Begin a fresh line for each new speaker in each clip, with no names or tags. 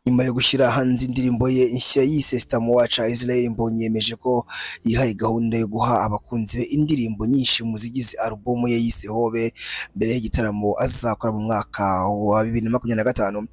Nyuma yo gushyira hanze indirimbo ye nshya yise Sitamuwaca, Israel Mbonyi yemeje ko yihaye gahunda yo guha abakunzi be indirimbo nyinshi mu zigize alubumu ye yise Hobe mbere y'igitaramo azakora mu mwaka wa 2025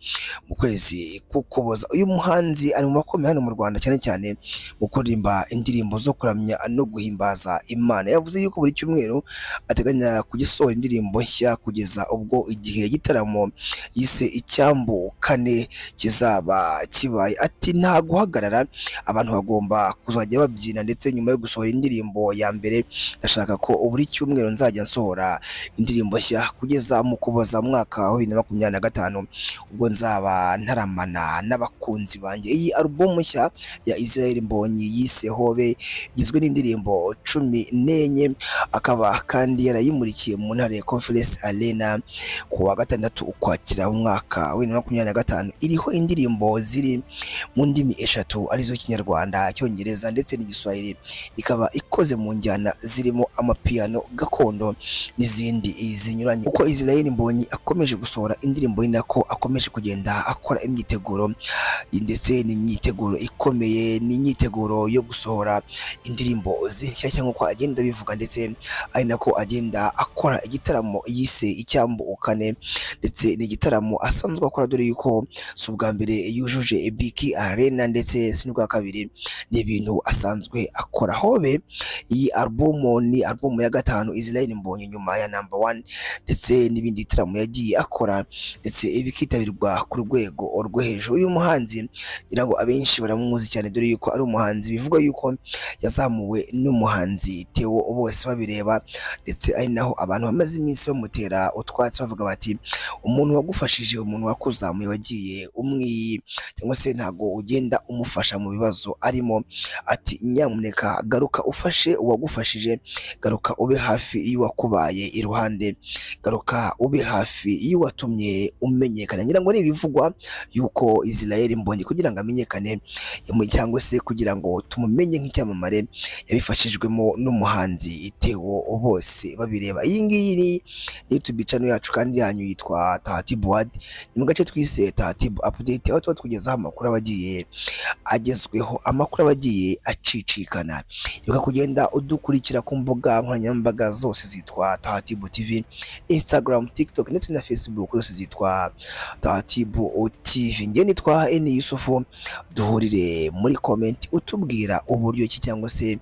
mu kwezi k'Ukuboza. Uyu muhanzi ari mu makomeye hano mu Rwanda cyane cyane mu kuririmba indirimbo zo kuramya no guhimbaza Imana. Yavuze yuko buri cyumweru ateganya kugisohora indirimbo nshya kugeza ubwo igihe igitaramo yise Icyambu kane kizaba kibaye. Ati nta guhagarara, abantu bagomba kuzajya babyina, ndetse nyuma yo gusohora indirimbo ya mbere ndashaka ko buri cyumweru nzajya nsohora indirimbo nshya kugeza mu Kuboza mwaka wa 2025 ubwo nzaba ntaramana n'abakunzi banjye. Iyi alubumu nshya ya Israel Mbonyi yise Hobe igizwe n'indirimbo 14, akaba kandi yarayimurikiye mu ntare ya Conference Arena ku wa gatandatu Ukwakira mu mwaka wa 2025. Iriho indirimbo ziri mu ndimi eshatu arizo Kinyarwanda, Icyongereza ndetse n'Igiswahili, ikaba ikoze mu njyana zirimo amapiano gakondo n'izindi zinyuranye. Uko Israel Mbonyi akomeje gusohora indirimbo nako akomeje kugenda akora imyiteguro, ndetse n'imyiteguro ikomeye, n'imyiteguro yo gusohora indirimbo nshyashya nk'uko agenda bivuga, ndetse ari nako agenda akora igitaramo yise Icyambu kane, ndetse n'igitaramo asanzwe akora dore yuko si ubwa mbere yujuje Biki Arena ndetse si n'ubwa kabiri, ni ibintu asanzwe akora. Hobe iyi alubumu ni alubumu ya gatanu Israel Mbonyi nyuma ya number 1 ndetse n'ibindi bitaramo yagiye akora, ndetse bikitabirwa ku rwego rwo hejuru. Uyu muhanzi ngira ngo abenshi baramuzi cyane dore yuko ari umuhanzi bivuga yuko yazamuwe n'umuhanzi Theo Bose Babireba, ndetse ari naho abantu bamaze iminsi bamutera utwatsi bavuga bati umuntu wagufashije, umuntu wakuzamuye wagiye cyangwa se ntago ugenda umufasha mu bibazo arimo. Ati nyamuneka garuka ufashe uwagufashije, garuka ube hafi y'uwakubaye iruhande, garuka ube hafi y'uwatumye umenyekana. Ngira ngo ni ibivugwa yuko Israel Mbonyi kugira ngo amenyekane cyangwa se kugira ngo tumumenye nk'icyamamare yabifashijwemo n'umuhanzi Theo Bose Babireba. Iyi ngiyi ni YouTube channel yacu kandi yanyu yitwa Tatibu Wad, ni mu gace twise Tatibu Update, aho tuba tukugezaho amakuru abagiye agezweho, amakuru abagiye acicikana. Yuka kugenda udukurikira ku mbuga nkoranyambaga zose zitwa Tatibu TV, Instagram, TikTok ndetse na Facebook, zose zitwa Tatibu TV. Nge nitwa Eni Yusufu, duhurire muri comment utubwira uburyo ki cyangwa se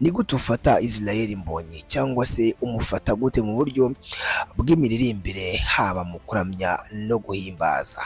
ni gute ufata Israel Mbonyi, cyangwa se umufata gute mu buryo bw'imiririmbire haba mu kuramya no guhimbaza.